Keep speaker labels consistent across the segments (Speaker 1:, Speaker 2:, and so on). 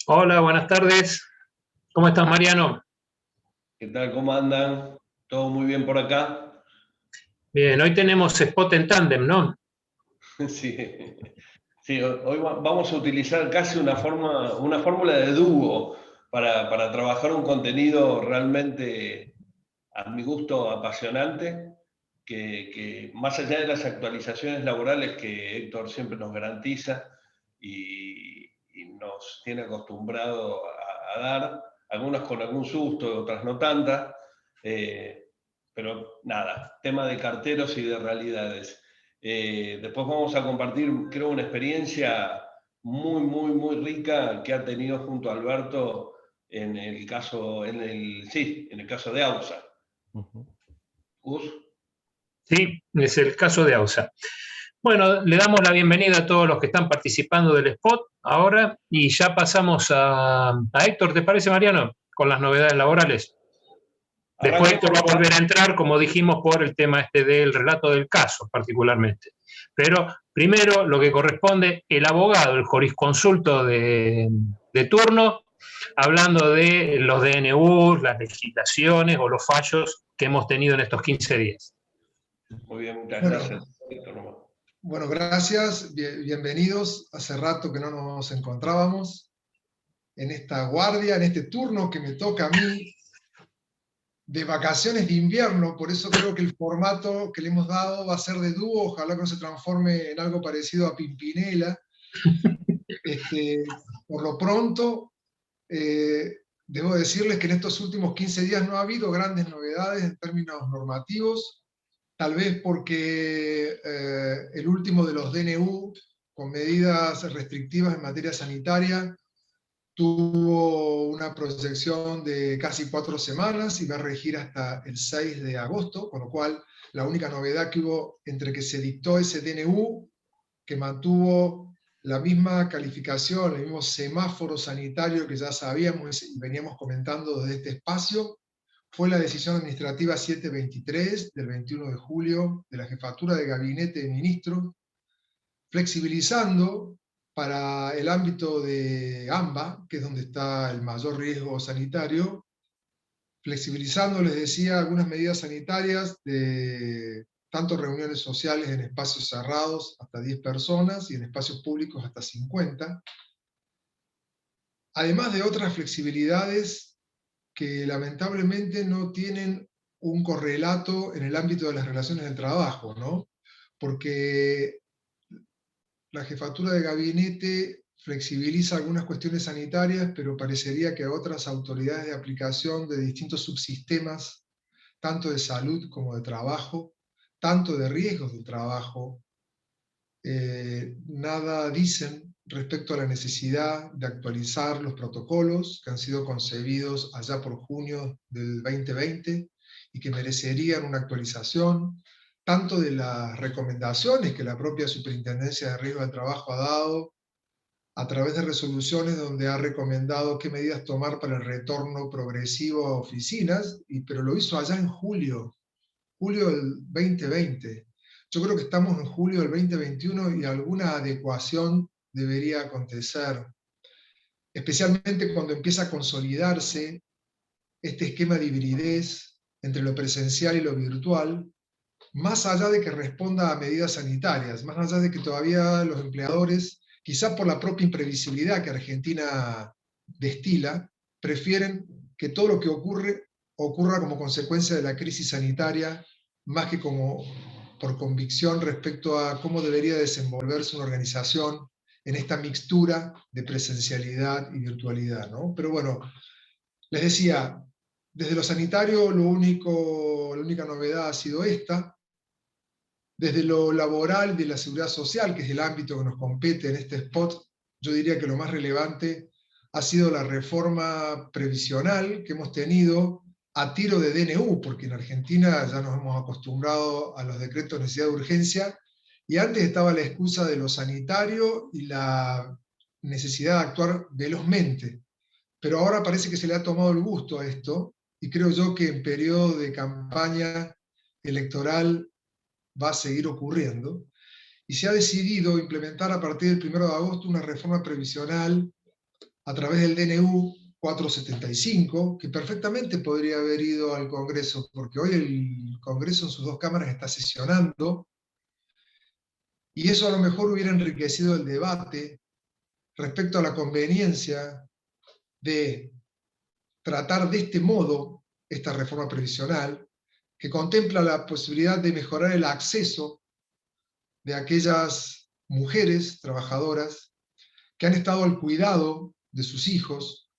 Speaker 1: Hola, buenas tardes. ¿Cómo estás, Mariano?
Speaker 2: ¿Qué tal? ¿Cómo andan? ¿Todo muy bien por acá?
Speaker 1: Bien, hoy tenemos spot en tándem, ¿no?
Speaker 2: Sí, sí, hoy vamos a utilizar casi una fórmula de dúo para trabajar un contenido realmente, a mi gusto, apasionante, que más allá de las actualizaciones laborales que Héctor siempre nos garantiza y nos tiene acostumbrado a dar, algunas con algún susto, otras no tantas, eh, pero nada, tema de carteros y de realidades. Después vamos a compartir, creo, una experiencia muy rica que ha tenido junto a Alberto en el caso, en el caso de AUSA. Gus.
Speaker 1: Sí, es el caso de AUSA. Bueno, le damos la bienvenida a todos los que están participando del spot ahora y ya pasamos a Héctor, ¿te parece, Mariano? Con las novedades laborales. Después Héctor va a volver a entrar, como dijimos, por el tema este del relato del caso, particularmente. Pero primero, lo que corresponde, el abogado, el jurisconsulto de turno, hablando de los DNU, las legislaciones o los fallos que hemos tenido en estos 15 días.
Speaker 2: Muy bien, muchas gracias.
Speaker 3: Bueno, gracias, bienvenidos. Hace rato que no nos encontrábamos en esta guardia, en este turno que me toca a mí de vacaciones de invierno, por eso creo que el formato que le hemos dado va a ser de dúo, ojalá que no se transforme en algo parecido a Pimpinela. Por lo pronto, debo decirles que en estos últimos 15 días no ha habido grandes novedades en términos normativos, tal vez porque el último de los DNU, con medidas restrictivas en materia sanitaria, tuvo una proyección de casi 4 semanas y va a regir hasta el 6 de agosto, con lo cual la única novedad que hubo entre que se dictó ese DNU, que mantuvo la misma calificación, el mismo semáforo sanitario que ya sabíamos y veníamos comentando desde este espacio, fue la decisión administrativa 723 del 21 de julio de la Jefatura de Gabinete de Ministros, flexibilizando para el ámbito de AMBA, que es donde está el mayor riesgo sanitario, flexibilizando, les decía, algunas medidas sanitarias de tanto reuniones sociales en espacios cerrados hasta 10 personas y en espacios públicos hasta 50, además de otras flexibilidades que lamentablemente no tienen un correlato en el ámbito de las relaciones del trabajo, ¿no? Porque la jefatura de gabinete flexibiliza algunas cuestiones sanitarias, pero parecería que otras autoridades de aplicación de distintos subsistemas, tanto de salud como de trabajo, tanto de riesgos del trabajo, nada dicen respecto a la necesidad de actualizar los protocolos que han sido concebidos allá por junio del 2020 y que merecerían una actualización, tanto de las recomendaciones que la propia Superintendencia de Riesgo del Trabajo ha dado, a través de resoluciones donde ha recomendado qué medidas tomar para el retorno progresivo a oficinas, pero lo hizo allá en julio del 2020. Yo creo que estamos en julio del 2021 y alguna adecuación debería acontecer, especialmente cuando empieza a consolidarse este esquema de hibridez entre lo presencial y lo virtual, más allá de que responda a medidas sanitarias, más allá de que todavía los empleadores, quizás por la propia imprevisibilidad que Argentina destila, prefieren que todo lo que ocurra como consecuencia de la crisis sanitaria, más que como por convicción respecto a cómo debería desenvolverse una organización en esta mixtura de presencialidad y virtualidad, ¿no? Pero bueno, les decía, desde lo sanitario la única novedad ha sido esta. Desde lo laboral de la seguridad social, que es el ámbito que nos compete en este spot, yo diría que lo más relevante ha sido la reforma previsional que hemos tenido a tiro de DNU, porque en Argentina ya nos hemos acostumbrado a los decretos de necesidad de urgencia, y antes estaba la excusa de lo sanitario y la necesidad de actuar velozmente. Pero ahora parece que se le ha tomado el gusto a esto, y creo yo que en periodo de campaña electoral va a seguir ocurriendo. y se ha decidido implementar a partir del 1 de agosto una reforma previsional a través del DNU 475, que perfectamente podría haber ido al Congreso, porque hoy el Congreso en sus dos cámaras está sesionando, y eso a lo mejor hubiera enriquecido el debate respecto a la conveniencia de tratar de este modo esta reforma previsional, que contempla la posibilidad de mejorar el acceso de aquellas mujeres trabajadoras que han estado al cuidado de sus hijos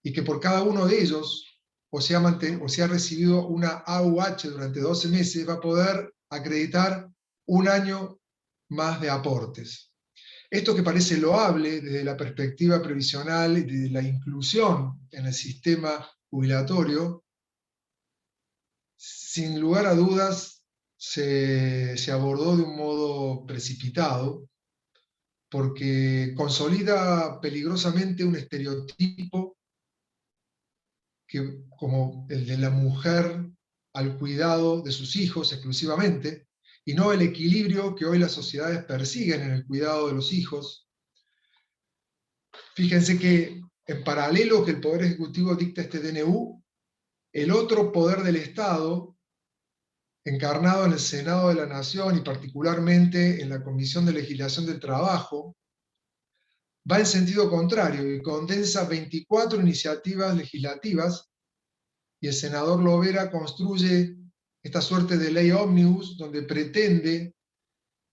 Speaker 3: y que por cada uno de ellos, o se ha recibido una AUH durante 12 meses, va a poder acreditar un año más de aportes. Esto que parece loable desde la perspectiva previsional y de la inclusión en el sistema jubilatorio, sin lugar a dudas se abordó de un modo precipitado, porque consolida peligrosamente un estereotipo como el de la mujer al cuidado de sus hijos exclusivamente, y no el equilibrio que hoy las sociedades persiguen en el cuidado de los hijos. Fíjense que en paralelo que el Poder Ejecutivo dicta este DNU, el otro poder del Estado, encarnado en el Senado de la Nación y particularmente en la Comisión de Legislación del Trabajo, va en sentido contrario y condensa 24 iniciativas legislativas, y el senador Lovera construye esta suerte de ley ómnibus donde pretende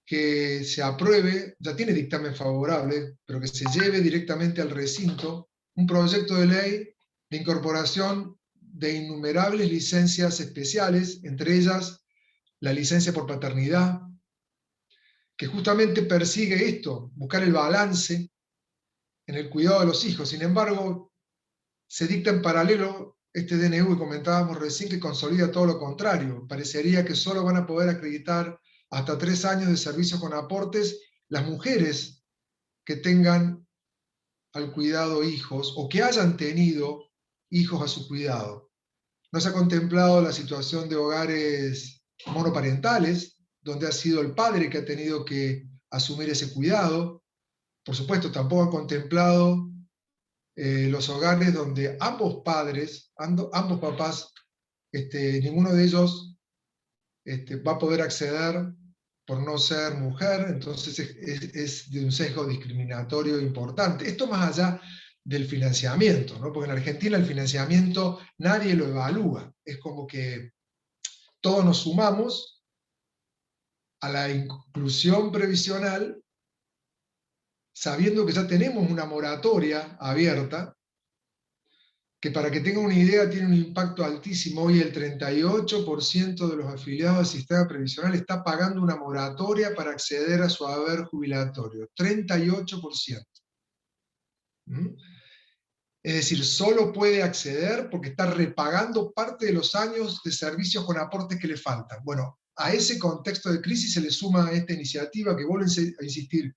Speaker 3: que se apruebe, ya tiene dictamen favorable, pero que se lleve directamente al recinto un proyecto de ley de incorporación de innumerables licencias especiales, entre ellas la licencia por paternidad, que justamente persigue esto, buscar el balance en el cuidado de los hijos. Sin embargo, se dicta en paralelo este DNU que comentábamos recién, que consolida todo lo contrario. Parecería que solo van a poder acreditar hasta 3 años de servicio con aportes las mujeres que tengan al cuidado hijos o que hayan tenido hijos a su cuidado. No se ha contemplado la situación de hogares monoparentales, donde ha sido el padre que ha tenido que asumir ese cuidado. Por supuesto, tampoco ha contemplado los hogares donde ambos padres, ambos papás, ninguno de ellos va a poder acceder por no ser mujer, entonces es de un sesgo discriminatorio importante. Esto más allá del financiamiento, ¿no? Porque en Argentina el financiamiento nadie lo evalúa, es como que todos nos sumamos a la inclusión previsional sabiendo que ya tenemos una moratoria abierta, que para que tengan una idea tiene un impacto altísimo. Hoy el 38% de los afiliados al sistema previsional está pagando una moratoria para acceder a su haber jubilatorio. 38%. Es decir, solo puede acceder porque está repagando parte de los años de servicios con aportes que le faltan. Bueno, a ese contexto de crisis se le suma esta iniciativa que, vuelvo a insistir,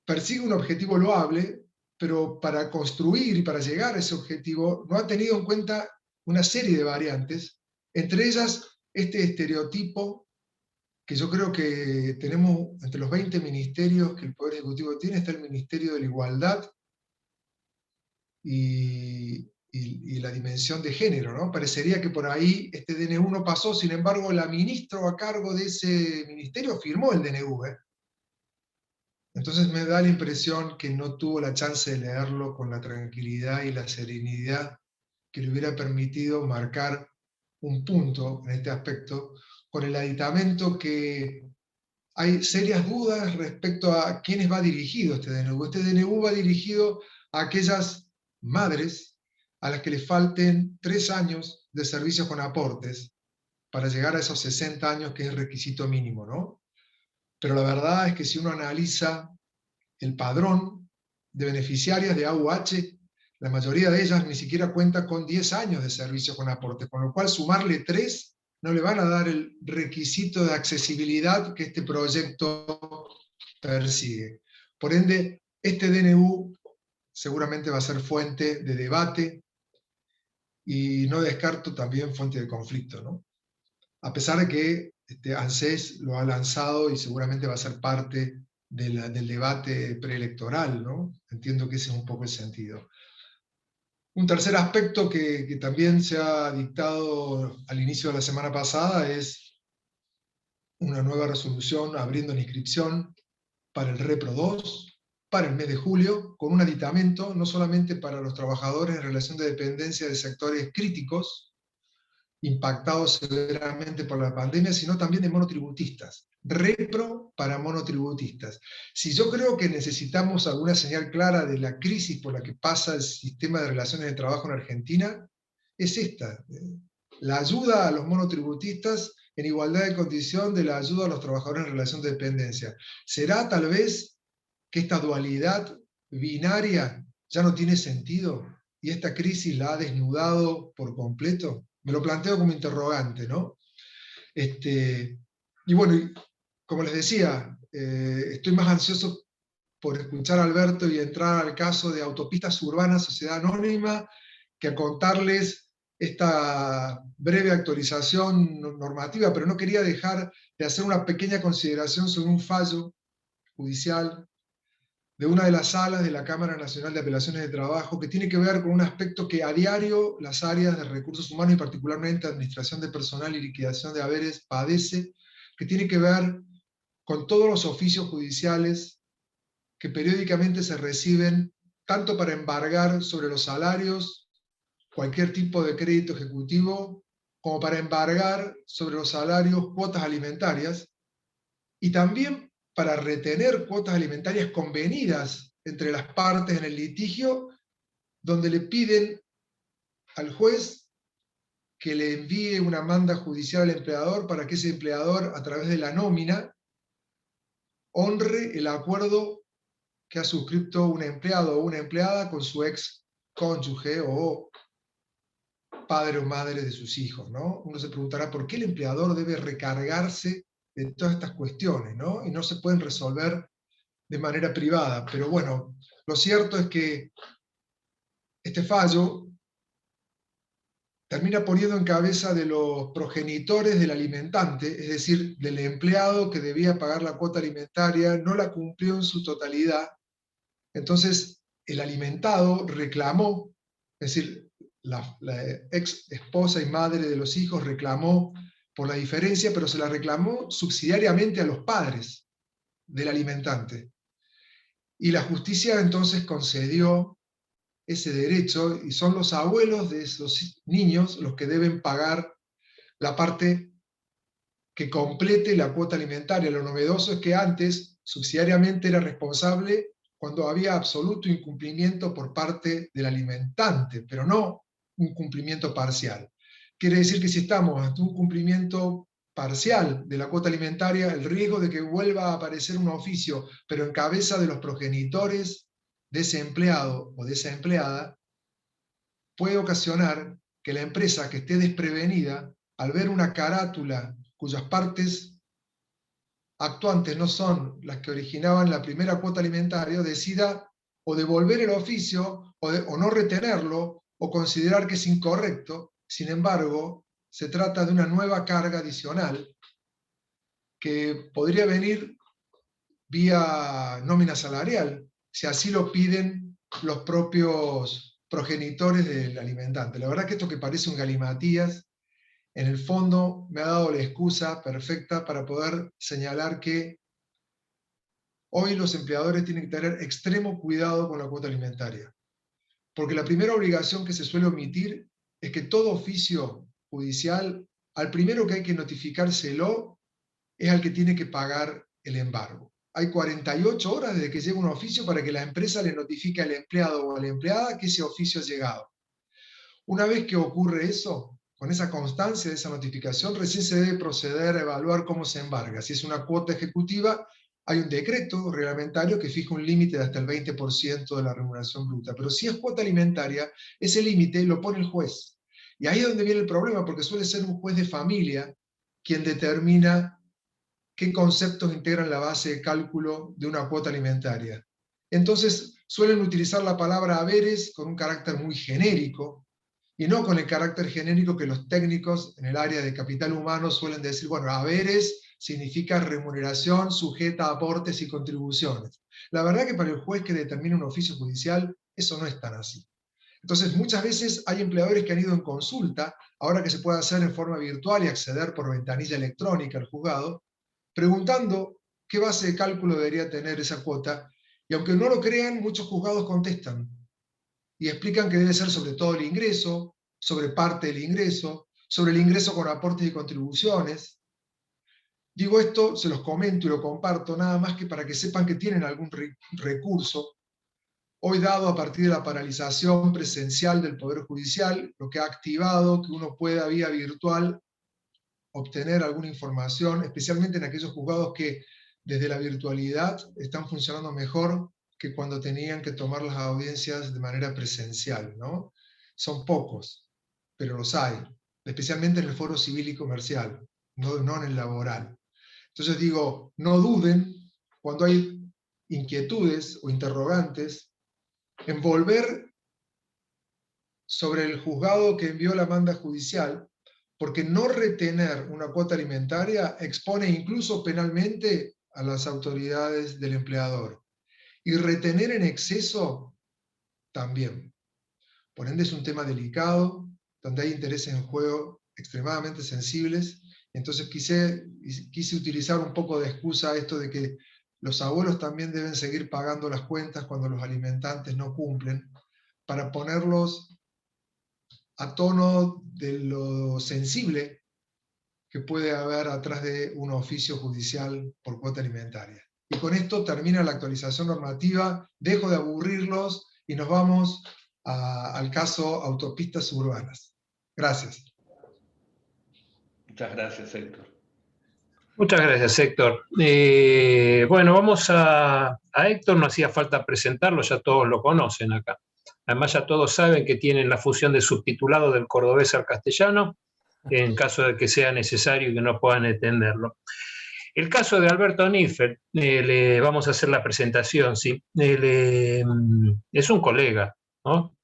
Speaker 3: persigue un objetivo loable, pero para construir y para llegar a ese objetivo no ha tenido en cuenta una serie de variantes, entre ellas este estereotipo que yo creo que tenemos entre los 20 ministerios que el Poder Ejecutivo tiene, está el Ministerio de la Igualdad y la dimensión de género, ¿no? Parecería que por ahí este DNU no pasó, sin embargo la ministra a cargo de ese ministerio firmó el DNU, ¿eh? Entonces me da la impresión que no tuvo la chance de leerlo con la tranquilidad y la serenidad que le hubiera permitido marcar un punto en este aspecto, con el aditamento que hay serias dudas respecto a quiénes va dirigido este DNU. Este DNU va dirigido a aquellas madres a las que les falten 3 años de servicios con aportes para llegar a esos 60 años que es el requisito mínimo, ¿no? Pero la verdad es que si uno analiza el padrón de beneficiarias de AUH, la mayoría de ellas ni siquiera cuenta con 10 años de servicio con aporte, con lo cual sumarle 3 no le van a dar el requisito de accesibilidad que este proyecto persigue. Por ende, este DNU seguramente va a ser fuente de debate y no descarto también fuente de conflicto, ¿no? A pesar de que ANSES lo ha lanzado y seguramente va a ser parte del debate preelectoral, ¿no? Entiendo que ese es un poco el sentido. Un tercer aspecto que también se ha dictado al inicio de la semana pasada es una nueva resolución abriendo la inscripción para el Repro 2, para el mes de julio, con un aditamento no solamente para los trabajadores en relación de dependencia de sectores críticos, impactados severamente por la pandemia, sino también de monotributistas. Repro para monotributistas. Si yo creo que necesitamos alguna señal clara de la crisis por la que pasa el sistema de relaciones de trabajo en Argentina, es esta. La ayuda a los monotributistas en igualdad de condición de la ayuda a los trabajadores en relación de dependencia. ¿Será tal vez que esta dualidad binaria ya no tiene sentido y esta crisis la ha desnudado por completo? Me lo planteo como interrogante, ¿no? Y bueno, como les decía, estoy más ansioso por escuchar a Alberto y entrar al caso de Autopistas Urbanas Sociedad Anónima que a contarles esta breve actualización normativa, pero no quería dejar de hacer una pequeña consideración sobre un fallo judicial de una de las salas de la Cámara Nacional de Apelaciones de Trabajo, que tiene que ver con un aspecto que a diario las áreas de recursos humanos y particularmente administración de personal y liquidación de haberes padece, que tiene que ver con todos los oficios judiciales que periódicamente se reciben, tanto para embargar sobre los salarios cualquier tipo de crédito ejecutivo, como para embargar sobre los salarios cuotas alimentarias, y también para retener cuotas alimentarias convenidas entre las partes en el litigio, donde le piden al juez que le envíe una manda judicial al empleador para que ese empleador, a través de la nómina, honre el acuerdo que ha suscrito un empleado o una empleada con su ex cónyuge o padre o madre de sus hijos, ¿no? Uno se preguntará por qué el empleador debe recargarse de todas estas cuestiones, ¿no? Y no se pueden resolver de manera privada. Pero bueno, lo cierto es que este fallo termina poniendo en cabeza de los progenitores del alimentante, es decir, del empleado que debía pagar la cuota alimentaria, no la cumplió en su totalidad. Entonces, el alimentado reclamó, es decir, la ex esposa y madre de los hijos reclamó por la diferencia, pero se la reclamó subsidiariamente a los padres del alimentante. Y la justicia entonces concedió ese derecho, y son los abuelos de esos niños los que deben pagar la parte que complete la cuota alimentaria. Lo novedoso es que antes, subsidiariamente, era responsable cuando había absoluto incumplimiento por parte del alimentante, pero no un cumplimiento parcial. Quiere decir que si estamos ante un cumplimiento parcial de la cuota alimentaria, el riesgo de que vuelva a aparecer un oficio, pero en cabeza de los progenitores de ese empleado o de esa empleada, puede ocasionar que la empresa que esté desprevenida, al ver una carátula cuyas partes actuantes no son las que originaban la primera cuota alimentaria, decida o devolver el oficio o no retenerlo o considerar que es incorrecto. Sin embargo, se trata de una nueva carga adicional que podría venir vía nómina salarial, si así lo piden los propios progenitores del alimentante. La verdad que esto que parece un galimatías, en el fondo me ha dado la excusa perfecta para poder señalar que hoy los empleadores tienen que tener extremo cuidado con la cuota alimentaria. Porque la primera obligación que se suele omitir es que todo oficio judicial, al primero que hay que notificárselo es al que tiene que pagar el embargo. Hay 48 horas desde que llega un oficio para que la empresa le notifique al empleado o a la empleada que ese oficio ha llegado. Una vez que ocurre eso, con esa constancia de esa notificación, recién se debe proceder a evaluar cómo se embarga. Si es una cuota ejecutiva, hay un decreto reglamentario que fija un límite de hasta el 20% de la remuneración bruta. Pero si es cuota alimentaria, ese límite lo pone el juez. Y ahí es donde viene el problema, porque suele ser un juez de familia quien determina qué conceptos integran la base de cálculo de una cuota alimentaria. Entonces, suelen utilizar la palabra haberes con un carácter muy genérico, y no con el carácter genérico que los técnicos en el área de capital humano suelen decir, bueno, haberes significa remuneración sujeta a aportes y contribuciones. La verdad que para el juez que determina un oficio judicial, eso no es tan así. Entonces, muchas veces hay empleadores que han ido en consulta, ahora que se puede hacer en forma virtual y acceder por ventanilla electrónica al juzgado, preguntando qué base de cálculo debería tener esa cuota, y aunque no lo crean, muchos juzgados contestan y explican que debe ser sobre todo el ingreso, sobre parte del ingreso, sobre el ingreso con aportes y contribuciones. Digo esto, se los comento y lo comparto, nada más que para que sepan que tienen algún recurso, hoy dado a partir de la paralización presencial del Poder Judicial, lo que ha activado que uno pueda vía virtual obtener alguna información, especialmente en aquellos juzgados que desde la virtualidad están funcionando mejor que cuando tenían que tomar las audiencias de manera presencial, ¿no? Son pocos, pero los hay, especialmente en el foro civil y comercial, no en el laboral. Entonces digo, no duden cuando hay inquietudes o interrogantes en volver sobre el juzgado que envió la manda judicial, porque no retener una cuota alimentaria expone incluso penalmente a las autoridades del empleador. Y retener en exceso también. Por ende es un tema delicado, donde hay intereses en juego extremadamente sensibles. Entonces quise utilizar un poco de excusa a esto de que los abuelos también deben seguir pagando las cuentas cuando los alimentantes no cumplen, para ponerlos a tono de lo sensible que puede haber atrás de un oficio judicial por cuota alimentaria. Y con esto termina la actualización normativa, dejo de aburrirlos y nos vamos al caso autopistas urbanas. Gracias.
Speaker 2: Muchas gracias, Héctor.
Speaker 1: Muchas gracias, Héctor. Bueno, vamos a Héctor, no hacía falta presentarlo, ya todos lo conocen acá. Además ya todos saben que tienen la fusión de subtitulado del cordobés al castellano, en caso de que sea necesario y que no puedan entenderlo. El caso de Alberto Niffel, le vamos a hacer la presentación, ¿sí? Es un colega, ¿no?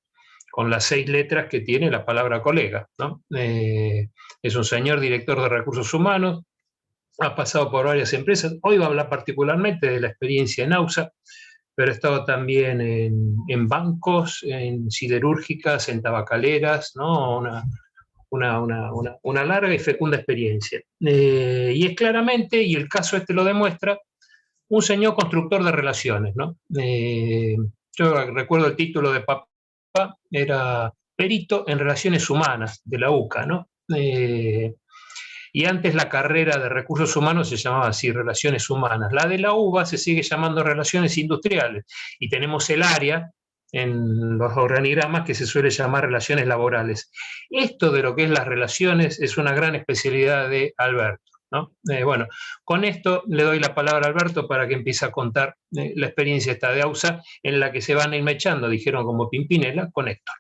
Speaker 1: Con las 6 letras que tiene la palabra colega, ¿no? Es un señor director de recursos humanos, ha pasado por varias empresas, hoy va a hablar particularmente de la experiencia en AUSA, pero ha estado también en bancos, en siderúrgicas, en tabacaleras, ¿no? Una larga y fecunda experiencia. Y es claramente, y el caso este lo demuestra, un señor constructor de relaciones, ¿no? Yo recuerdo el título de papá, era perito en relaciones humanas de la UCA, ¿no? Y antes la carrera de recursos humanos se llamaba así, relaciones humanas. La de la UBA se sigue llamando relaciones industriales, y tenemos el área en los organigramas que se suele llamar relaciones laborales. Esto de lo que es las relaciones es una gran especialidad de Alberto, ¿no? Bueno, con esto le doy la palabra a Alberto para que empiece a contar la experiencia esta de AUSA, en la que se van a ir mechando, dijeron como Pimpinela, con Héctor.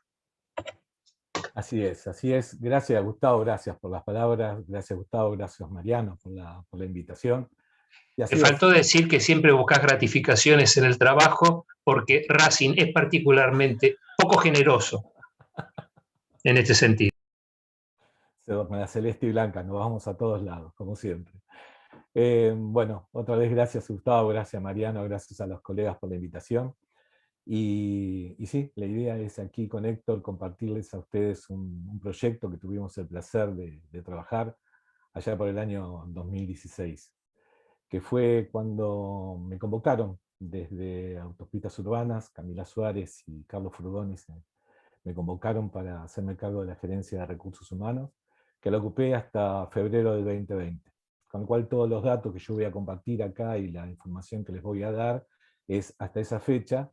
Speaker 4: Así es, así es. Gracias, Gustavo, gracias por las palabras. Gracias, Gustavo, gracias, Mariano, por la invitación. Y así
Speaker 1: Te faltó decir que siempre buscas gratificaciones en el trabajo, porque Racing es particularmente poco generoso en este sentido.
Speaker 4: Con la celeste y blanca, nos vamos a todos lados, como siempre. Bueno, otra vez gracias, Gustavo, gracias, Mariano, gracias a los colegas por la invitación. Y sí, la idea es aquí con Héctor compartirles a ustedes un proyecto que tuvimos el placer de trabajar allá por el año 2016, que fue cuando me convocaron desde Autopistas Urbanas, Camila Suárez y Carlos Frudonis me convocaron para hacerme cargo de la gerencia de recursos humanos, que la ocupé hasta febrero del 2020. Con lo cual todos los datos que yo voy a compartir acá y la información que les voy a dar es hasta esa fecha.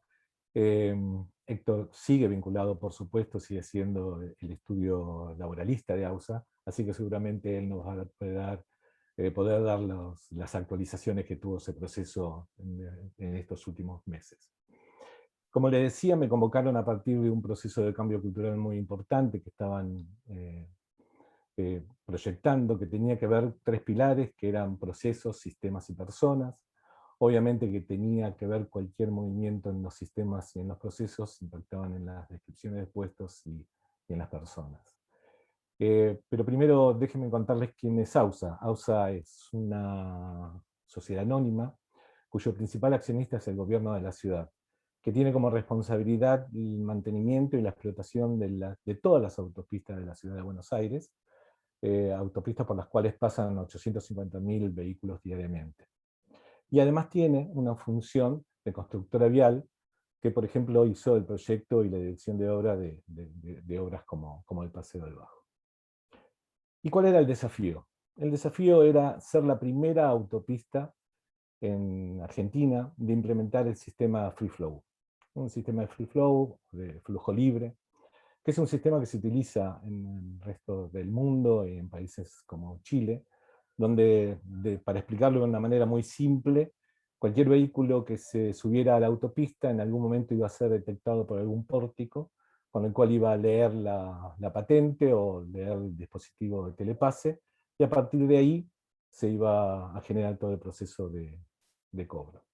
Speaker 4: Héctor sigue vinculado, por supuesto, sigue siendo el estudio laboralista de AUSA, así que seguramente él nos va a poder dar las actualizaciones que tuvo ese proceso en estos últimos meses. Como le decía, me convocaron a partir de un proceso de cambio cultural muy importante que estaban proyectando, que tenía que ver 3 pilares, que eran procesos, sistemas y personas. Obviamente que tenía que ver cualquier movimiento en los sistemas y en los procesos, impactaban en las descripciones de puestos y en las personas. Pero primero déjenme contarles quién es AUSA. AUSA es una sociedad anónima cuyo principal accionista es el gobierno de la ciudad, que tiene como responsabilidad el mantenimiento y la explotación de todas las autopistas de la ciudad de Buenos Aires, autopistas por las cuales pasan 850.000 vehículos diariamente. Y además tiene una función de constructora vial, que por ejemplo hizo el proyecto y la dirección de obra de obras como el Paseo del Bajo. ¿Y cuál era el desafío? El desafío era ser la primera autopista en Argentina de implementar el sistema Free Flow. Un sistema de Free Flow, de flujo libre, que es un sistema que se utiliza en el resto del mundo y en países como Chile, donde, para explicarlo de una manera muy simple, cualquier vehículo que se subiera a la autopista en algún momento iba a ser detectado por algún pórtico, con el cual iba a leer la patente o leer el dispositivo de telepase, y a partir de ahí se iba a generar todo el proceso de cobro.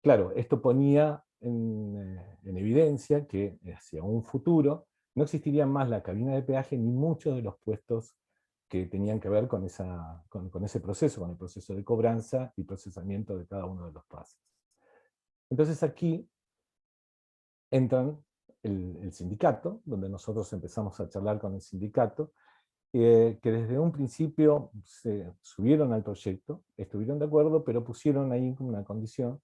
Speaker 4: Claro, esto ponía en evidencia que hacia un futuro no existiría más la cabina de peaje ni muchos de los puestos que tenían que ver con ese proceso, con el proceso de cobranza y procesamiento de cada uno de los pases. Entonces aquí entran el sindicato, donde nosotros empezamos a charlar con el sindicato, que desde un principio se subieron al proyecto, estuvieron de acuerdo, pero pusieron ahí una condición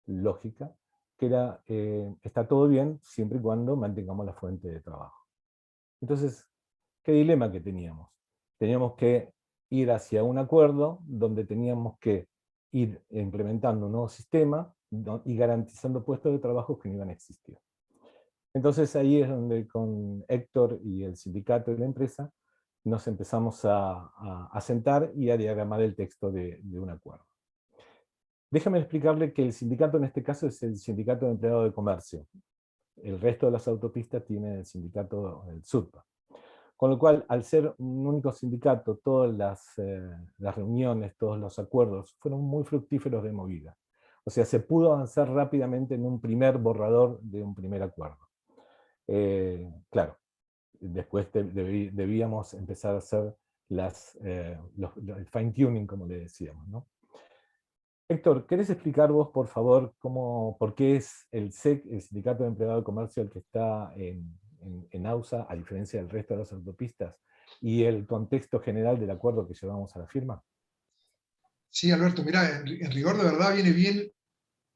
Speaker 4: lógica, que era, está todo bien siempre y cuando mantengamos la fuente de trabajo. Entonces, ¿qué dilema que teníamos? Teníamos que ir hacia un acuerdo donde teníamos que ir implementando un nuevo sistema y garantizando puestos de trabajo que no iban a existir. Entonces ahí es donde con Héctor y el sindicato y la empresa nos empezamos a sentar y a diagramar el texto de un acuerdo. Déjame explicarle que el sindicato en este caso es el Sindicato de Empleados de Comercio. El resto de las autopistas tiene el sindicato, el SUTPA. Con lo cual, al ser un único sindicato, todas las reuniones, todos los acuerdos fueron muy fructíferos de movida. O sea, se pudo avanzar rápidamente en un primer borrador de un primer acuerdo. Claro, después debíamos empezar a hacer el fine-tuning, como le decíamos, ¿no? Héctor, ¿querés explicar vos, por favor, por qué es el SEC, el Sindicato de Empleados de Comercio, el que está en AUSA, a diferencia del resto de las autopistas, y el contexto general del acuerdo que llevamos a la firma?
Speaker 3: Sí, Alberto, mirá, en rigor de verdad viene bien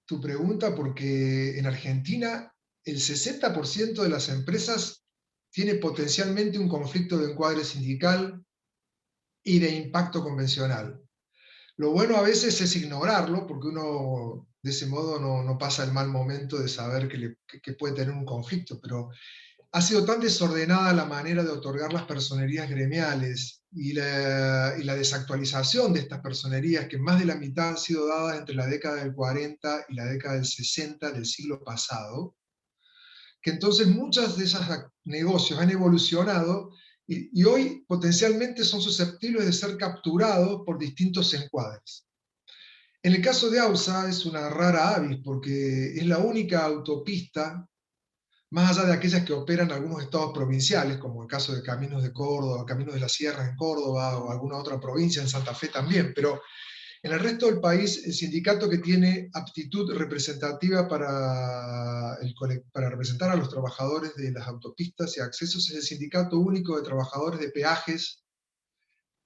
Speaker 3: tu pregunta, porque en Argentina el 60% de las empresas tiene potencialmente un conflicto de encuadre sindical y de impacto convencional. Lo bueno a veces es ignorarlo, porque uno de ese modo no pasa el mal momento de saber que puede tener un conflicto, pero ha sido tan desordenada la manera de otorgar las personerías gremiales y la desactualización de estas personerías, que más de la mitad han sido dadas entre la década del 40 y la década del 60 del siglo pasado, que entonces muchos de esos negocios han evolucionado y hoy potencialmente son susceptibles de ser capturados por distintos encuadres. En el caso de AUSA es una rara avis, porque es la única autopista, más allá de aquellas que operan algunos estados provinciales, como el caso de Caminos de Córdoba, Caminos de la Sierra en Córdoba, o alguna otra provincia en Santa Fe también, pero en el resto del país, el sindicato que tiene aptitud representativa para representar a los trabajadores de las autopistas y accesos es el Sindicato Único de Trabajadores de Peajes,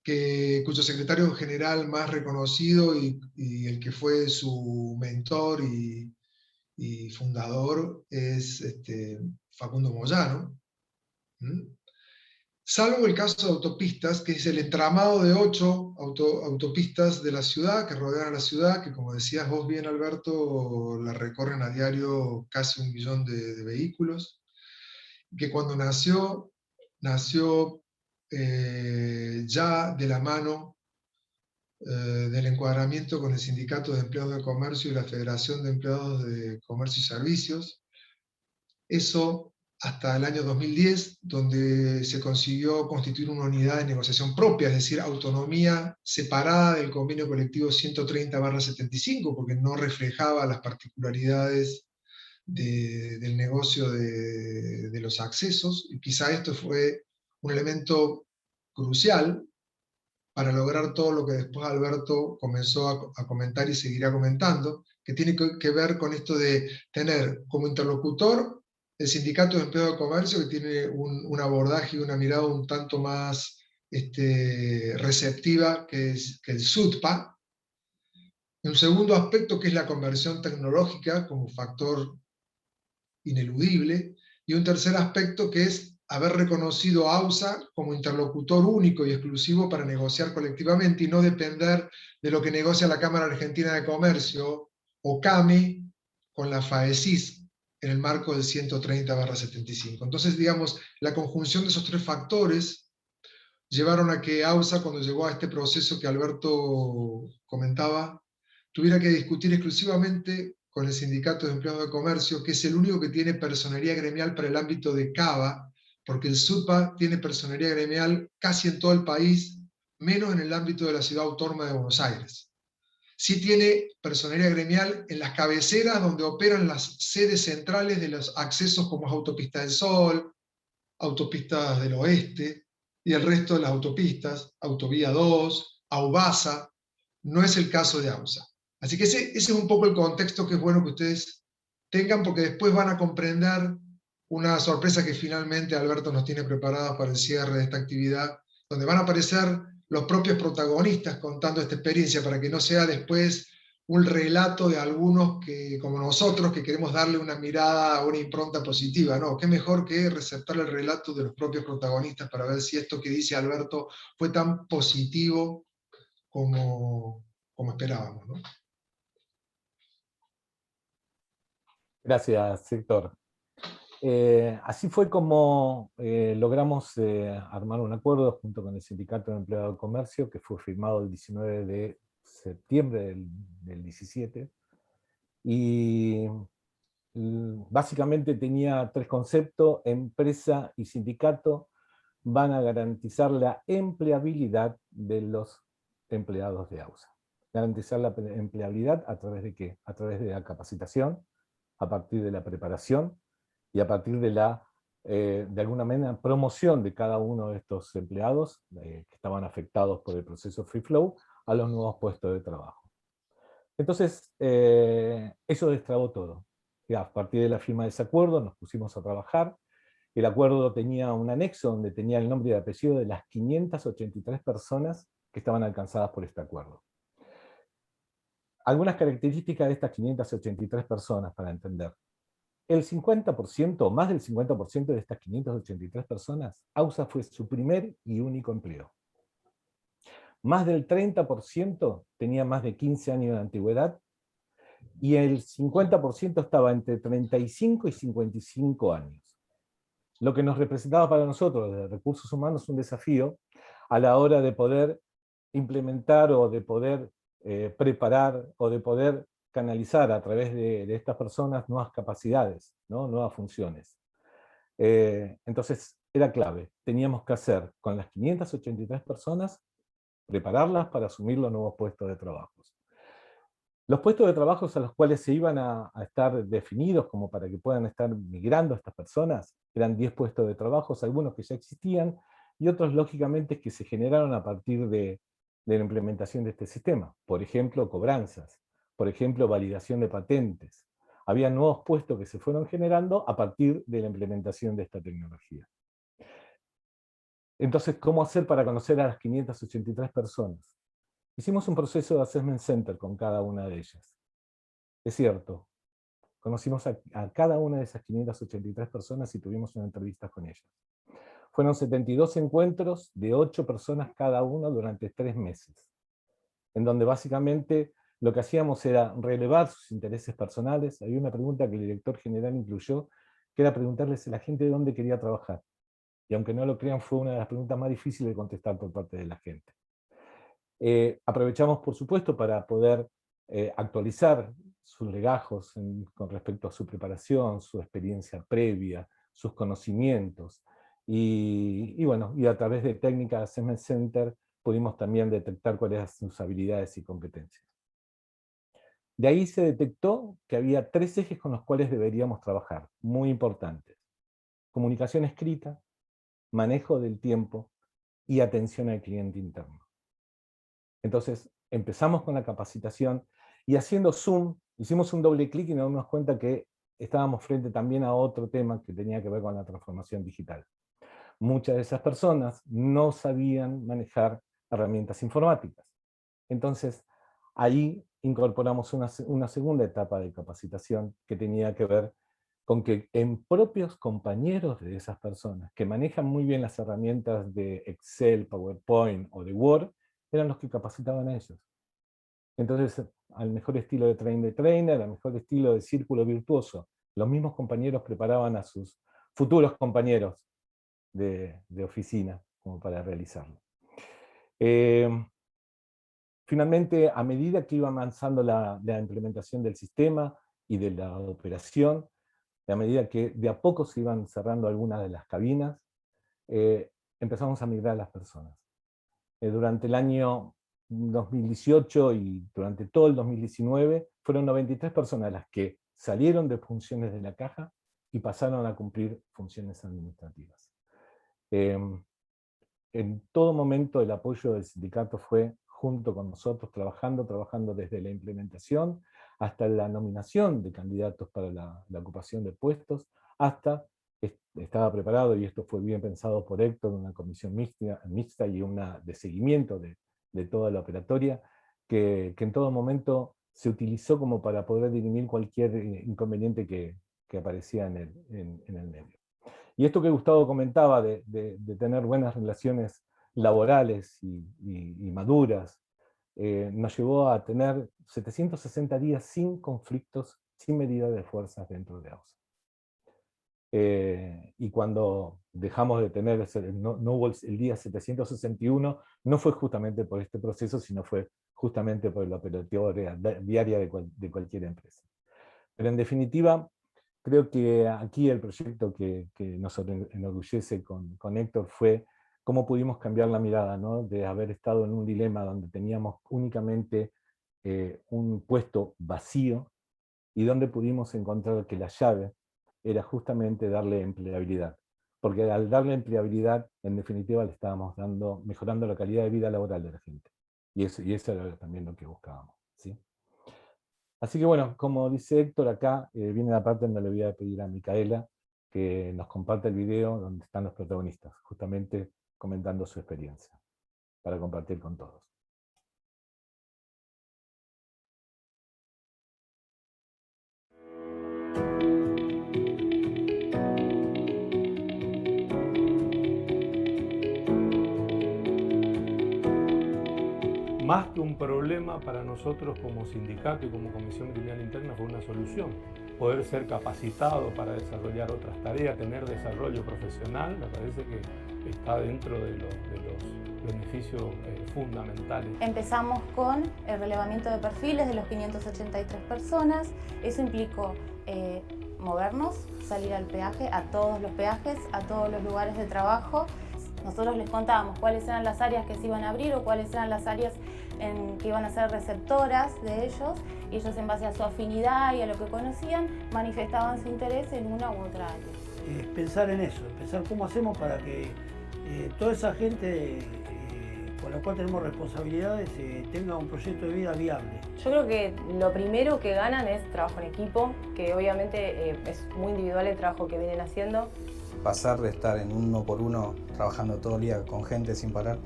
Speaker 3: cuyo secretario general más reconocido y el que fue su mentor y fundador es Facundo Moyano. Salvo el caso de autopistas, que es el entramado de 8 autopistas de la ciudad, que rodean a la ciudad, que como decías vos bien, Alberto, la recorren a diario casi 1 millón de vehículos, que cuando nació ya de la mano del encuadramiento con el Sindicato de Empleados de Comercio y la Federación de Empleados de Comercio y Servicios. Eso hasta el año 2010, donde se consiguió constituir una unidad de negociación propia, es decir, autonomía separada del convenio colectivo 130/75, porque no reflejaba las particularidades del negocio de los accesos, y quizá esto fue un elemento crucial para lograr todo lo que después Alberto comenzó a comentar y seguirá comentando, que tiene que ver con esto de tener como interlocutor el Sindicato de Empleados de Comercio, que tiene un abordaje y una mirada un tanto más receptiva que el SUTPA. Un segundo aspecto que es la conversión tecnológica como factor ineludible, y un tercer aspecto que es haber reconocido a AUSA como interlocutor único y exclusivo para negociar colectivamente y no depender de lo que negocia la Cámara Argentina de Comercio o CAME con la FAECIS en el marco del 130/75. Entonces, digamos, la conjunción de esos tres factores llevaron a que AUSA, cuando llegó a este proceso que Alberto comentaba, tuviera que discutir exclusivamente con el Sindicato de Empleados de Comercio, que es el único que tiene personería gremial para el ámbito de CABA, porque el SUTPA tiene personería gremial casi en todo el país, menos en el ámbito de la Ciudad Autónoma de Buenos Aires. Sí tiene personería gremial en las cabeceras donde operan las sedes centrales de los accesos como Autopista del Sol, Autopistas del Oeste, y el resto de las autopistas, Autovía 2, AUBASA. No es el caso de AUSA. Así que ese es un poco el contexto que es bueno que ustedes tengan, porque después van a comprender una sorpresa que finalmente Alberto nos tiene preparada para el cierre de esta actividad, donde van a aparecer los propios protagonistas contando esta experiencia, para que no sea después un relato de algunos que, como nosotros, que queremos darle una mirada, una impronta positiva. No, qué mejor que receptar el relato de los propios protagonistas para ver si esto que dice Alberto fue tan positivo como esperábamos, ¿no?
Speaker 4: Gracias, Héctor. Así fue como logramos armar un acuerdo junto con el Sindicato de Empleados de Comercio, que fue firmado el 19 de septiembre del 17, y básicamente tenía tres conceptos: empresa y sindicato van a garantizar la empleabilidad de los empleados de AUSA. Garantizar la empleabilidad ¿a través de qué? A través de la capacitación, a partir de la preparación y a partir de la, de alguna manera, promoción de cada uno de estos empleados que estaban afectados por el proceso Free Flow a los nuevos puestos de trabajo. Entonces, eso destrabó todo. Y a partir de la firma de ese acuerdo nos pusimos a trabajar. El acuerdo tenía un anexo donde tenía el nombre y apellido de las 583 personas que estaban alcanzadas por este acuerdo. Algunas características de estas 583 personas para entender. El 50%, más del 50% de estas 583 personas, AUSA fue su primer y único empleo. Más del 30% tenía más de 15 años de antigüedad, y el 50% estaba entre 35 y 55 años. Lo que nos representaba para nosotros, de recursos humanos, un desafío a la hora de poder implementar o de poder preparar o de poder canalizar a través de estas personas nuevas capacidades, ¿no? Nuevas funciones. Entonces era clave, teníamos que hacer con las 583 personas, prepararlas para asumir los nuevos puestos de trabajo. Los puestos de trabajo a los cuales se iban a estar definidos como para que puedan estar migrando estas personas, eran 10 puestos de trabajo, algunos que ya existían, y otros lógicamente que se generaron a partir de la implementación de este sistema. Por ejemplo, cobranzas, por ejemplo, validación de patentes. Había nuevos puestos que se fueron generando a partir de la implementación de esta tecnología. Entonces, ¿cómo hacer para conocer a las 583 personas? Hicimos un proceso de assessment center con cada una de ellas. Es cierto, conocimos a cada una de esas 583 personas y tuvimos una entrevista con ellas. Fueron 72 encuentros de 8 personas cada uno durante 3 meses, en donde básicamente lo que hacíamos era relevar sus intereses personales. Había una pregunta que el director general incluyó, que era preguntarles a la gente de dónde quería trabajar. Y aunque no lo crean, fue una de las preguntas más difíciles de contestar por parte de la gente. Aprovechamos, por supuesto, para poder actualizar sus legajos con respecto a su preparación, su experiencia previa, sus conocimientos. Y bueno, y a través de técnicas de Assessment Center pudimos también detectar cuáles eran sus habilidades y competencias. De ahí se detectó que había 3 ejes con los cuales deberíamos trabajar, muy importantes: comunicación escrita, manejo del tiempo y atención al cliente interno. Entonces empezamos con la capacitación y haciendo zoom, hicimos un doble clic y nos dimos cuenta que estábamos frente también a otro tema que tenía que ver con la transformación digital. Muchas de esas personas no sabían manejar herramientas informáticas. Entonces, ahí incorporamos una segunda etapa de capacitación que tenía que ver con que en propios compañeros de esas personas que manejan muy bien las herramientas de Excel, PowerPoint o de Word, eran los que capacitaban a ellos. Entonces, al mejor estilo de train the trainer, al mejor estilo de círculo virtuoso, los mismos compañeros preparaban a sus futuros compañeros de oficina como para realizarlo. Finalmente, a medida que iba avanzando la implementación del sistema y de la operación, a medida que de a poco se iban cerrando algunas de las cabinas, empezamos a migrar a las personas. Durante el año 2018 y durante todo el 2019, fueron 93 personas las que salieron de funciones de la caja y pasaron a cumplir funciones administrativas. En todo momento el apoyo del sindicato fue junto con nosotros, trabajando desde la implementación hasta la nominación de candidatos para la ocupación de puestos, hasta estaba preparado, y esto fue bien pensado por Héctor, una comisión mixta y una de seguimiento de toda la operatoria, que en todo momento se utilizó como para poder dirimir cualquier inconveniente que aparecía en el medio. Y esto que Gustavo comentaba de tener buenas relaciones laborales y maduras, nos llevó a tener 760 días sin conflictos, sin medida de fuerzas dentro de AUSA. Y cuando dejamos de tener, no hubo el día 761, no fue justamente por este proceso, sino fue justamente por la operativa diaria de cualquier empresa. Pero en definitiva, creo que aquí el proyecto que nos enorgullece con Héctor fue cómo pudimos cambiar la mirada, ¿no? De haber estado en un dilema donde teníamos únicamente un puesto vacío, y donde pudimos encontrar que la llave era justamente darle empleabilidad. Porque al darle empleabilidad, en definitiva, le estábamos mejorando la calidad de vida laboral de la gente. Y eso era también lo que buscábamos, ¿sí? Así que bueno, como dice Héctor, acá viene la parte donde le voy a pedir a Micaela que nos comparta el video donde están los protagonistas, justamente comentando su experiencia, para compartir con todos.
Speaker 5: Más que un problema para nosotros como sindicato y como Comisión Gremial Interna, fue una solución. Poder ser capacitado para desarrollar otras tareas, tener desarrollo profesional, me parece que está dentro de los beneficios fundamentales.
Speaker 6: Empezamos con el relevamiento de perfiles de los 583 personas. Eso implicó movernos, salir al peaje, a todos los peajes, a todos los lugares de trabajo. Nosotros les contábamos cuáles eran las áreas que se iban a abrir o cuáles eran las áreas que iban a ser receptoras de ellos, y ellos, en base a su afinidad y a lo que conocían, manifestaban su interés en una u otra área.
Speaker 7: Pensar en eso, pensar cómo hacemos para que toda esa gente con la cual tenemos responsabilidades tenga un proyecto de vida viable.
Speaker 8: Yo creo que lo primero que ganan es trabajo en equipo, que obviamente es muy individual el trabajo que vienen haciendo.
Speaker 9: Pasar de estar en uno por uno, trabajando todo el día con gente sin parar,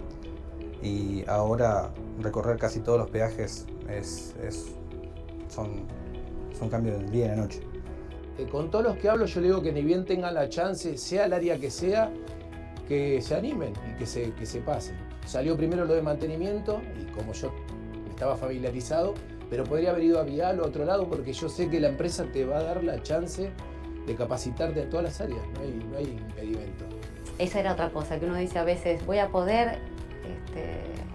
Speaker 9: y ahora recorrer casi todos los peajes son cambios del día y de la noche.
Speaker 10: Con todos los que hablo, yo le digo que ni bien tengan la chance, sea el área que sea, que se animen y que se pasen. Salió primero lo de mantenimiento, y como yo estaba familiarizado, pero podría haber ido a Vial o a otro lado, porque yo sé que la empresa te va a dar la chance de capacitarte en todas las áreas, no hay impedimento.
Speaker 11: Esa era otra cosa, que uno dice a veces, voy a poder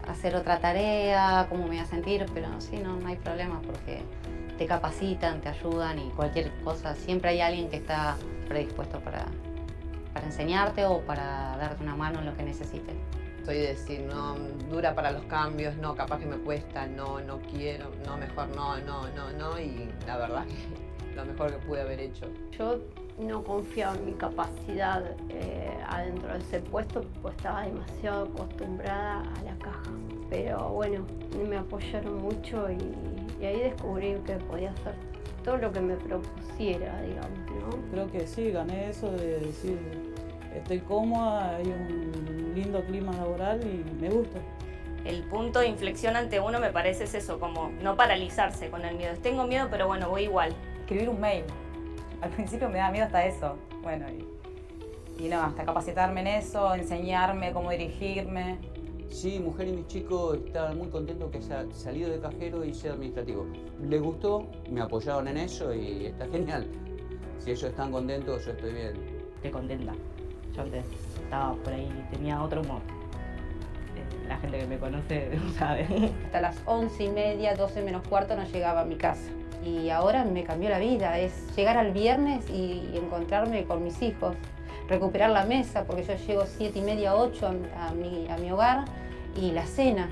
Speaker 11: hacer otra tarea, cómo me voy a sentir, pero sí, no hay problema, porque te capacitan, te ayudan, y cualquier cosa, siempre hay alguien que está predispuesto para enseñarte o para darte una mano en lo que necesites.
Speaker 12: Soy de decir, no, dura para los cambios, no, capaz que me cuesta, no quiero, no, mejor no, y la verdad que lo mejor que pude haber hecho.
Speaker 13: Yo no confiaba en mi capacidad adentro de ese puesto, pues estaba demasiado acostumbrada a la caja. Pero bueno, me apoyaron mucho y ahí descubrí que podía hacer todo lo que me propusiera, digamos, ¿no?
Speaker 14: Creo que sí, gané eso de decir, estoy cómoda, hay un lindo clima laboral y me gusta.
Speaker 15: El punto de inflexión ante uno me parece es eso, como no paralizarse con el miedo. Tengo miedo, pero bueno, voy igual.
Speaker 16: Escribir un mail. Al principio me daba miedo hasta eso. Bueno, y no, hasta capacitarme en eso, enseñarme cómo dirigirme.
Speaker 17: Sí, Mujer y mis chicos estaban muy contentos que haya salido de cajero y sea administrativo. Les gustó, me apoyaron en eso y está genial. Si ellos están contentos, yo estoy bien.
Speaker 18: Estoy contenta. Yo antes estaba por ahí, tenía otro humor. La gente que me conoce sabe.
Speaker 19: Hasta las 11:30, 12 menos cuarto no llegaba a mi casa. Y ahora me cambió la vida, es llegar al viernes y encontrarme con mis hijos, recuperar la mesa, porque yo llego 7:30, 8 a mi hogar, y la cena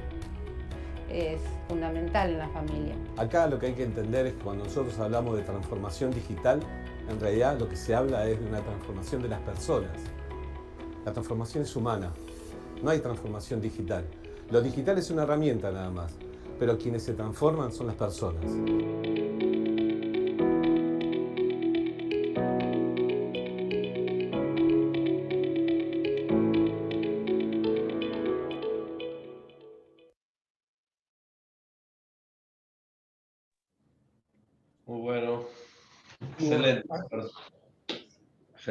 Speaker 19: es fundamental en la familia.
Speaker 20: Acá lo que hay que entender es que cuando nosotros hablamos de transformación digital, en realidad lo que se habla es de una transformación de las personas. La transformación es humana, no hay transformación digital. Lo digital es una herramienta nada más, pero quienes se transforman son las personas.
Speaker 2: Muy bueno. Excelente.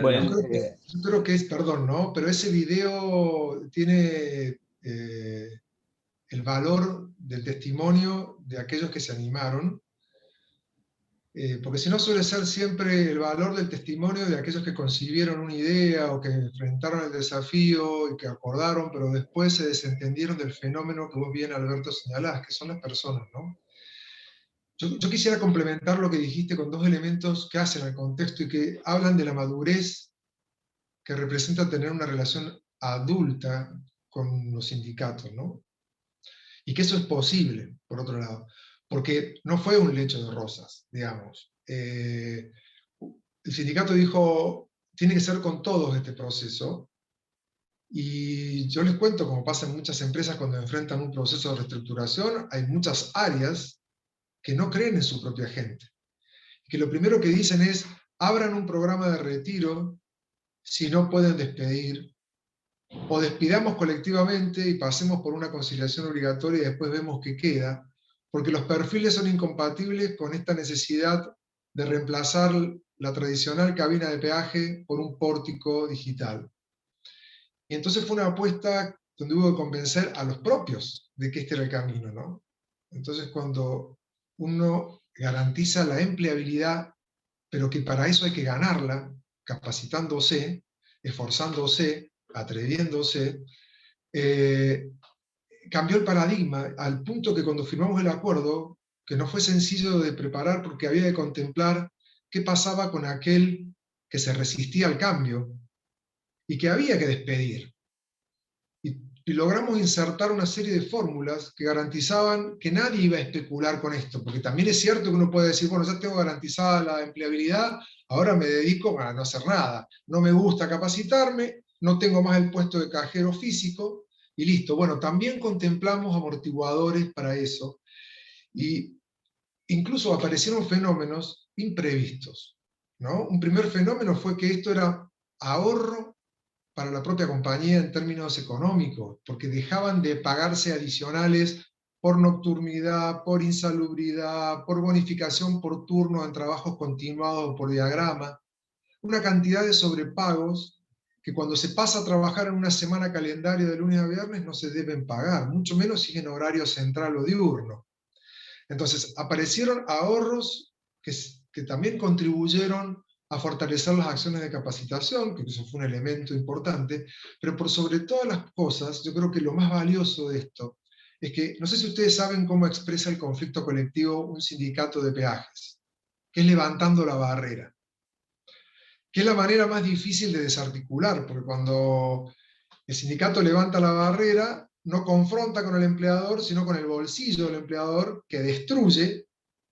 Speaker 3: Bueno, yo creo que es, perdón, ¿no? Pero ese video tiene el valor del testimonio de aquellos que se animaron, porque si no suele ser siempre el valor del testimonio de aquellos que concibieron una idea o que enfrentaron el desafío y que acordaron, pero después se desentendieron del fenómeno que vos bien, Alberto, señalás, que son las personas, ¿no? Yo quisiera complementar lo que dijiste con dos elementos que hacen al contexto y que hablan de la madurez que representa tener una relación adulta con los sindicatos, ¿no? Y que eso es posible, por otro lado, porque no fue un lecho de rosas, digamos. El sindicato dijo, tiene que ser con todos este proceso, y yo les cuento, como pasa en muchas empresas cuando enfrentan un proceso de reestructuración, hay muchas áreas que no creen en su propia gente. Que lo primero que dicen es, abran un programa de retiro si no pueden despedir, o despidamos colectivamente y pasemos por una conciliación obligatoria y después vemos qué queda, porque los perfiles son incompatibles con esta necesidad de reemplazar la tradicional cabina de peaje por un pórtico digital. Y entonces fue una apuesta donde hubo que convencer a los propios de que este era el camino, ¿no? Entonces cuando uno garantiza la empleabilidad, pero que para eso hay que ganarla, capacitándose, esforzándose, atreviéndose, cambió el paradigma al punto que cuando firmamos el acuerdo, que no fue sencillo de preparar porque había que contemplar qué pasaba con aquel que se resistía al cambio y que había que despedir. Y logramos insertar una serie de fórmulas que garantizaban que nadie iba a especular con esto, porque también es cierto que uno puede decir, bueno, ya tengo garantizada la empleabilidad, ahora me dedico a no hacer nada, no me gusta capacitarme, no tengo más el puesto de cajero físico, y listo. Bueno, también contemplamos amortiguadores para eso, y incluso aparecieron fenómenos imprevistos, ¿no? Un primer fenómeno fue que esto era ahorro para la propia compañía en términos económicos, porque dejaban de pagarse adicionales por nocturnidad, por insalubridad, por bonificación por turno en trabajos continuados o por diagrama, una cantidad de sobrepagos que cuando se pasa a trabajar en una semana calendario de lunes a viernes no se deben pagar, mucho menos si en horario central o diurno. Entonces aparecieron ahorros que también contribuyeron a fortalecer las acciones de capacitación, que eso fue un elemento importante, pero por sobre todas las cosas, yo creo que lo más valioso de esto es que, no sé si ustedes saben cómo expresa el conflicto colectivo un sindicato de peajes, que es levantando la barrera, que es la manera más difícil de desarticular, porque cuando El sindicato levanta la barrera, no confronta con el empleador, sino con el bolsillo del empleador, que destruye,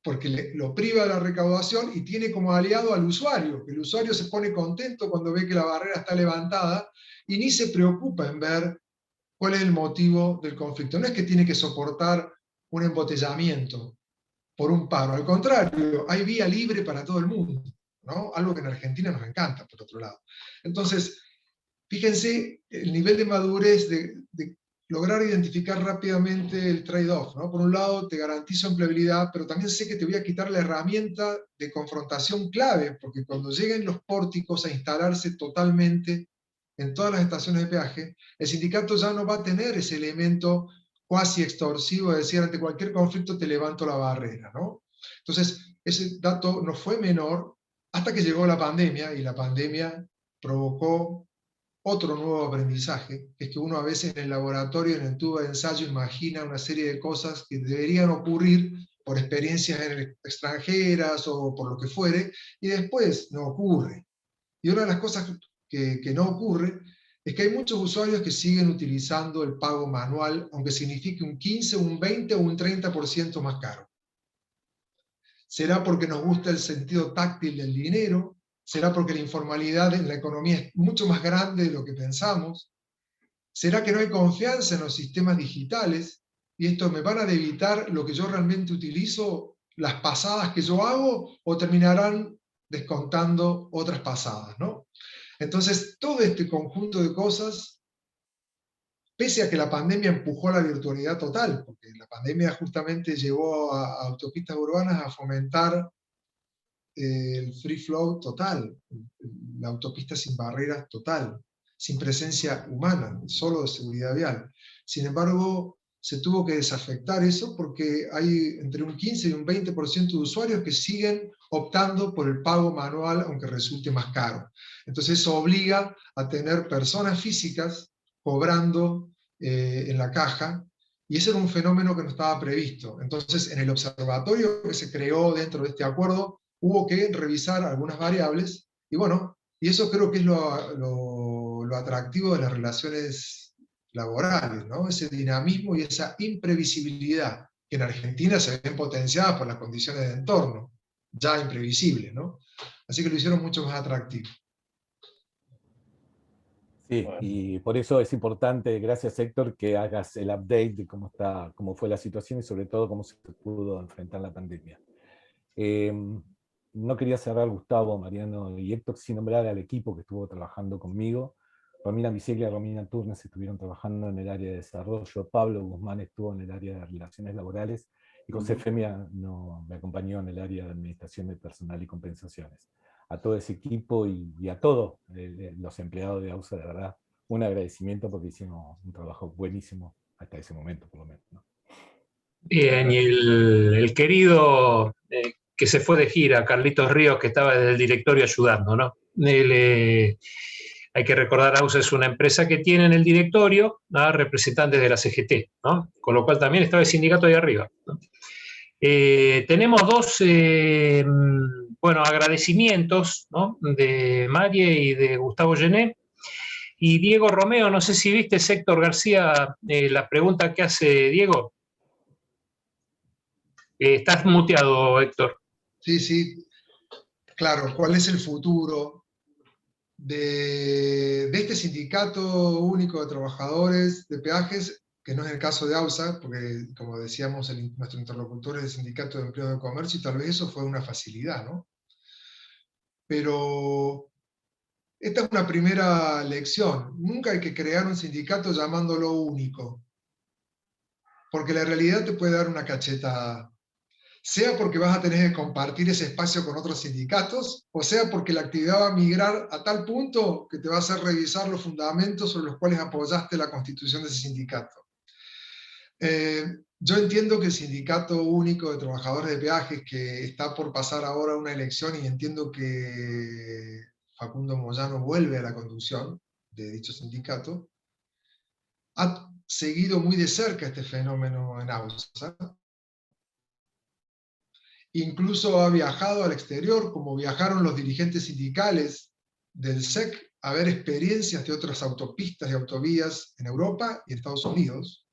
Speaker 3: porque lo priva de la recaudación y tiene como aliado al usuario. El usuario se pone contento cuando ve que la barrera está levantada y ni se preocupa en ver cuál es el motivo del conflicto. No es que tiene que soportar un embotellamiento por un paro, al contrario, hay vía libre para todo el mundo, ¿no? Algo que en Argentina nos encanta, por otro lado. Entonces, fíjense el nivel de madurez de lograr identificar rápidamente el trade-off, ¿no? Por un lado, te garantizo empleabilidad, pero también sé que te voy a quitar la herramienta de confrontación clave, porque cuando lleguen los pórticos a instalarse totalmente en todas las estaciones de peaje, el sindicato ya no va a tener ese elemento cuasi extorsivo de decir, ante cualquier conflicto te levanto la barrera, ¿no? Entonces, ese dato no fue menor hasta que llegó la pandemia, y la pandemia provocó otro nuevo aprendizaje, que es que uno a veces en el laboratorio, en el tubo de ensayo, imagina una serie de cosas que deberían ocurrir por experiencias extranjeras o por lo que fuere, y después no ocurre. Y una de las cosas que no ocurre es que hay muchos usuarios que siguen utilizando el pago manual, aunque signifique un 15, un 20 o un 30% más caro. ¿Será porque nos gusta el sentido táctil del dinero? ¿Será porque la informalidad en la economía es mucho más grande de lo que pensamos? ¿Será que no hay confianza en los sistemas digitales? ¿Y esto me van a debitar lo que yo realmente utilizo, las pasadas que yo hago, o terminarán descontando otras pasadas, ¿no? Entonces, todo este conjunto de cosas, pese a que la pandemia empujó a la virtualidad total, porque la pandemia justamente llevó a autopistas urbanas a fomentar el free flow total, la autopista sin barreras total, sin presencia humana, solo de seguridad vial. Sin embargo, se tuvo que desafectar eso porque hay entre un 15 y un 20% de usuarios que siguen optando por el pago manual, aunque resulte más caro. Entonces eso obliga a tener personas físicas cobrando en la caja, y ese era un fenómeno que no estaba previsto. Entonces, en el observatorio que se creó dentro de este acuerdo, hubo que revisar algunas variables, y bueno, y eso creo que es lo atractivo de las relaciones laborales, ¿no? Ese dinamismo y esa imprevisibilidad, que en Argentina se ven potenciadas por las condiciones de entorno, ya imprevisibles, ¿no? Así que lo hicieron mucho más atractivo.
Speaker 4: Sí, y por eso es importante, gracias Héctor, que hagas el update de cómo fue la situación y sobre todo cómo se pudo enfrentar la pandemia. No quería cerrar, Gustavo, Mariano y Héctor, sin nombrar al equipo que estuvo trabajando conmigo. Romina Biseglia y Romina Turnes estuvieron trabajando en el área de desarrollo, Pablo Guzmán estuvo en el área de relaciones laborales, y José Femia me acompañó en el área de administración de personal y compensaciones. A todo ese equipo y a todos los empleados de AUSA, de verdad, un agradecimiento porque hicimos un trabajo buenísimo hasta ese momento, por lo menos, ¿no?
Speaker 1: Bien, y el querido que se fue de gira, Carlitos Ríos, que estaba desde el directorio ayudando, ¿no? Hay que recordar, AUSA es una empresa que tiene en el directorio a representantes de la CGT, ¿no? Con lo cual también estaba el sindicato ahí arriba, ¿no? Tenemos dos agradecimientos, ¿no? De Marie y de Gustavo Gené. Y Diego Romeo, no sé si viste, Héctor García, la pregunta que hace Diego. Estás muteado, Héctor.
Speaker 3: Sí, sí. Claro, ¿cuál es el futuro de este sindicato único de trabajadores de peajes, que no es el caso de AUSA, porque como decíamos, nuestro interlocutor es el Sindicato de Empleo de Comercio, y tal vez eso fue una facilidad, ¿no? Pero esta es una primera lección. Nunca hay que crear un sindicato llamándolo único, porque la realidad te puede dar una cachetada. Sea porque vas a tener que compartir ese espacio con otros sindicatos, o sea porque la actividad va a migrar a tal punto que te va a hacer revisar los fundamentos sobre los cuales apoyaste la constitución de ese sindicato. Yo entiendo que el Sindicato Único de Trabajadores de Peajes, que está por pasar ahora una elección, y entiendo que Facundo Moyano vuelve a la conducción de dicho sindicato, ha seguido muy de cerca este fenómeno en AUSA. Incluso ha viajado al exterior, como viajaron los dirigentes sindicales del SEC a ver experiencias de otras autopistas y autovías en Europa y en Estados Unidos,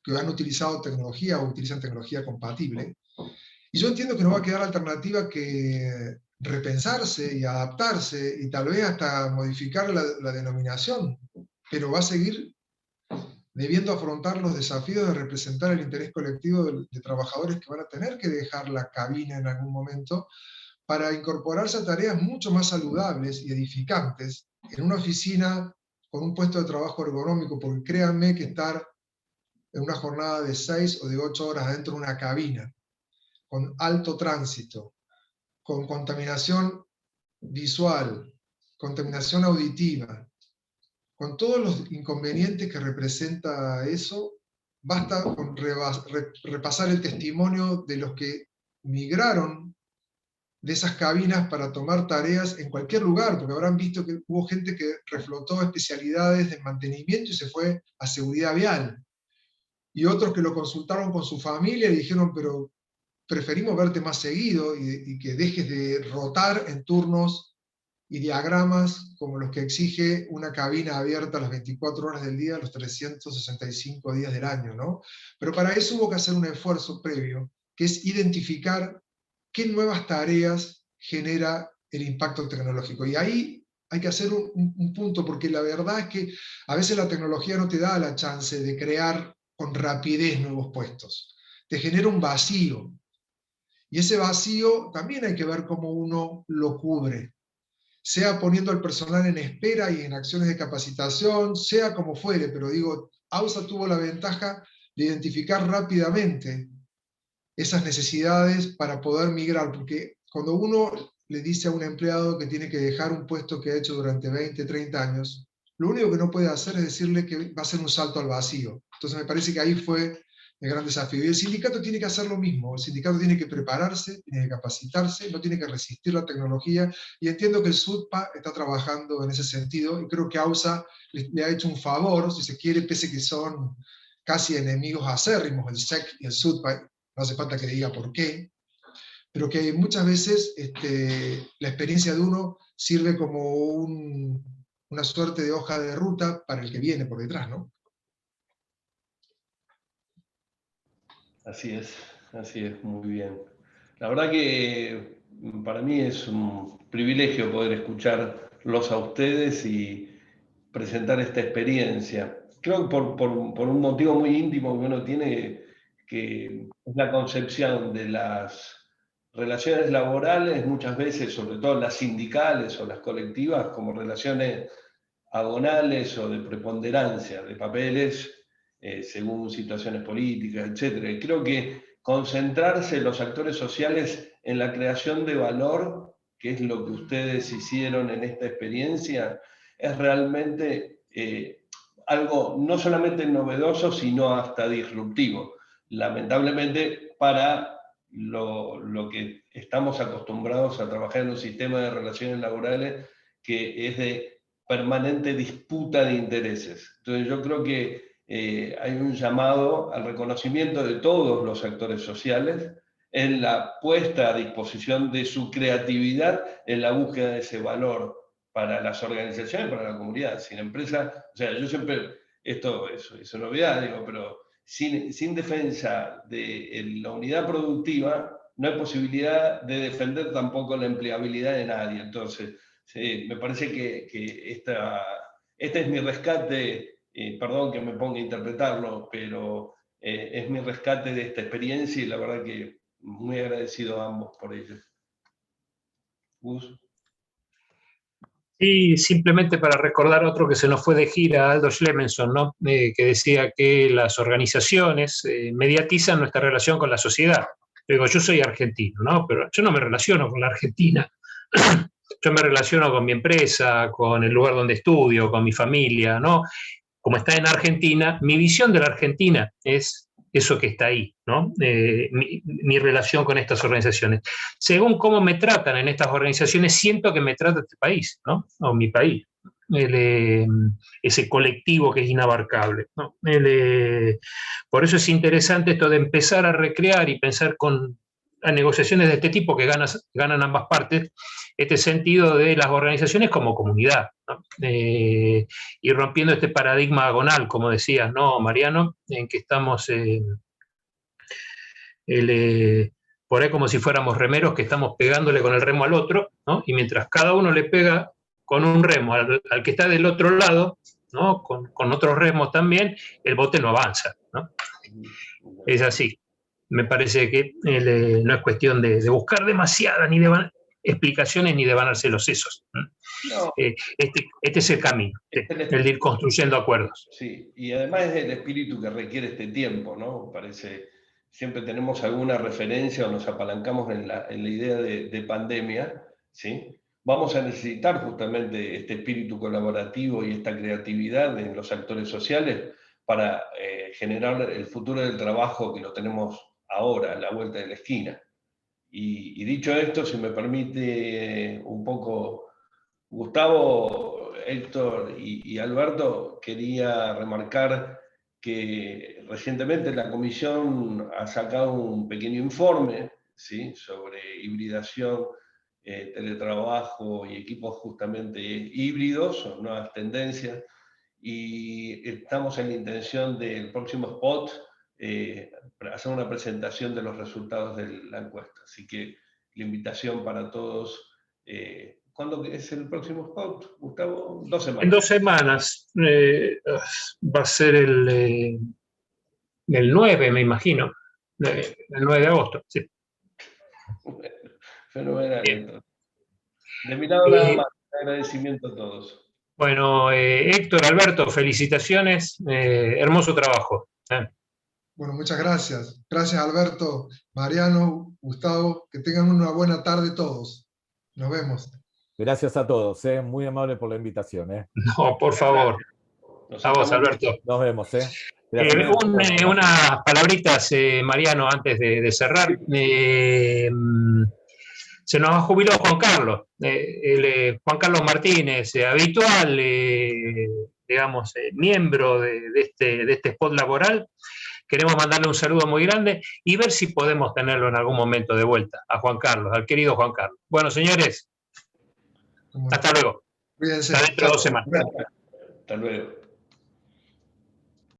Speaker 3: que han utilizado tecnología o utilizan tecnología compatible. Y yo entiendo que no va a quedar alternativa que repensarse y adaptarse y tal vez hasta modificar la denominación, pero va a seguir debiendo afrontar los desafíos de representar el interés colectivo de trabajadores que van a tener que dejar la cabina en algún momento para incorporarse a tareas mucho más saludables y edificantes en una oficina con un puesto de trabajo ergonómico, porque créanme que estar en una jornada de 6 o de 8 horas dentro de una cabina, con alto tránsito, con contaminación visual, contaminación auditiva, con todos los inconvenientes que representa eso, basta con repasar el testimonio de los que migraron de esas cabinas para tomar tareas en cualquier lugar, porque habrán visto que hubo gente que reflotó especialidades de mantenimiento y se fue a seguridad vial, y otros que lo consultaron con su familia y dijeron, pero preferimos verte más seguido y que dejes de rotar en turnos y diagramas como los que exige una cabina abierta las 24 horas del día, los 365 días del año, ¿no? Pero para eso hubo que hacer un esfuerzo previo, que es identificar qué nuevas tareas genera el impacto tecnológico. Y ahí hay que hacer un punto, porque la verdad es que a veces la tecnología no te da la chance de crear con rapidez nuevos puestos. Te genera un vacío. Y ese vacío también hay que ver cómo uno lo cubre, sea poniendo al personal en espera y en acciones de capacitación, sea como fuere, pero digo, AUSA tuvo la ventaja de identificar rápidamente esas necesidades para poder migrar, porque cuando uno le dice a un empleado que tiene que dejar un puesto que ha hecho durante 20, 30 años, lo único que no puede hacer es decirle que va a ser un salto al vacío. Entonces me parece que ahí fue el gran desafío. Y el sindicato tiene que hacer lo mismo. El sindicato tiene que prepararse, tiene que capacitarse, no tiene que resistir la tecnología. Y entiendo que el SUDPA está trabajando en ese sentido. Y creo que AUSA le ha hecho un favor, si se quiere, pese que son casi enemigos acérrimos, el SEC y el SUDPA. No hace falta que le diga por qué. Pero que muchas veces la experiencia de uno sirve como una suerte de hoja de ruta para el que viene por detrás, ¿no?
Speaker 2: Así es, muy bien. La verdad que para mí es un privilegio poder escucharlos a ustedes y presentar esta experiencia. Creo que por un motivo muy íntimo que uno tiene, que es la concepción de las relaciones laborales, muchas veces, sobre todo las sindicales o las colectivas, como relaciones agonales o de preponderancia, de papeles, según situaciones políticas, etc. Y creo que concentrarse los actores sociales en la creación de valor, que es lo que ustedes hicieron en esta experiencia, es realmente algo no solamente novedoso, sino hasta disruptivo. Lamentablemente, para lo que estamos acostumbrados a trabajar en un sistema de relaciones laborales que es de permanente disputa de intereses. Entonces yo creo que hay un llamado al reconocimiento de todos los actores sociales en la puesta a disposición de su creatividad en la búsqueda de ese valor para las organizaciones, para la comunidad. Sin empresa, o sea, yo siempre, esto es novedad, digo, pero sin defensa de la unidad productiva no hay posibilidad de defender tampoco la empleabilidad de nadie. Entonces, me parece que este es mi rescate. Perdón que me ponga a interpretarlo, pero es mi rescate de esta experiencia y la verdad que muy agradecido a ambos por ello. Gus.
Speaker 1: Sí, simplemente para recordar otro que se nos fue de gira, Aldo Schlemenson, ¿no? Que decía que las organizaciones mediatizan nuestra relación con la sociedad. Digo, yo soy argentino, ¿no? Pero yo no me relaciono con la Argentina. Yo me relaciono con mi empresa, con el lugar donde estudio, con mi familia, ¿no? Como está en Argentina, mi visión de la Argentina es eso que está ahí, ¿no? Mi relación con estas organizaciones. Según cómo me tratan en estas organizaciones, siento que me trata este país, ¿no? O mi país. Ese colectivo que es inabarcable, ¿no? Por eso es interesante esto de empezar a recrear y pensar a negociaciones de este tipo que ganan ambas partes, este sentido de las organizaciones como comunidad, ¿no? Y rompiendo este paradigma agonal, como decías, ¿no, Mariano? En que estamos por ahí como si fuéramos remeros que estamos pegándole con el remo al otro, ¿no? Y mientras cada uno le pega con un remo al que está del otro lado, ¿no? Con otros remos también, el bote no avanza, ¿no? Es así. Me parece que no es cuestión de buscar demasiadas ni explicaciones ni de vanarse los sesos.
Speaker 2: No.
Speaker 1: Este es el camino, el de ir construyendo acuerdos.
Speaker 2: Sí, y además es el espíritu que requiere este tiempo, ¿no? Parece, siempre tenemos alguna referencia o nos apalancamos en la idea de pandemia, ¿sí? Vamos a necesitar justamente este espíritu colaborativo y esta creatividad en los actores sociales para generar el futuro del trabajo que lo tenemos ahora, a la vuelta de la esquina. Y dicho esto, si me permite un poco, Gustavo, Héctor y Alberto, quería remarcar que recientemente la Comisión ha sacado un pequeño informe, ¿sí?, sobre hibridación, teletrabajo y equipos justamente híbridos, nuevas tendencias, y estamos en la intención del próximo spot hacer una presentación de los resultados de la encuesta. Así que la invitación para todos. ¿Cuándo es el próximo spot, Gustavo? 2 semanas.
Speaker 1: En 2 semanas. Va a ser el 9, me imagino. El 9 de agosto, sí.
Speaker 2: Fenomenal. De mi lado nada más. Agradecimiento a todos.
Speaker 1: Bueno, Héctor, Alberto, felicitaciones. Hermoso trabajo.
Speaker 3: Bueno, muchas gracias. Gracias, Alberto, Mariano, Gustavo. Que tengan una buena tarde todos. Nos vemos.
Speaker 4: Gracias a todos. Muy amable por la invitación.
Speaker 1: No, por favor. A vos, Alberto.
Speaker 4: Nos vemos.
Speaker 1: Unas palabritas, Mariano, antes de cerrar. Se nos ha jubilado Juan Carlos. Juan Carlos Martínez, habitual, digamos, miembro de este spot laboral. Queremos mandarle un saludo muy grande y ver si podemos tenerlo en algún momento de vuelta, a Juan Carlos, al querido Juan Carlos. Bueno, señores, hasta luego.
Speaker 3: Cuídense.
Speaker 1: Hasta dentro de 2 semanas.
Speaker 2: Hasta luego.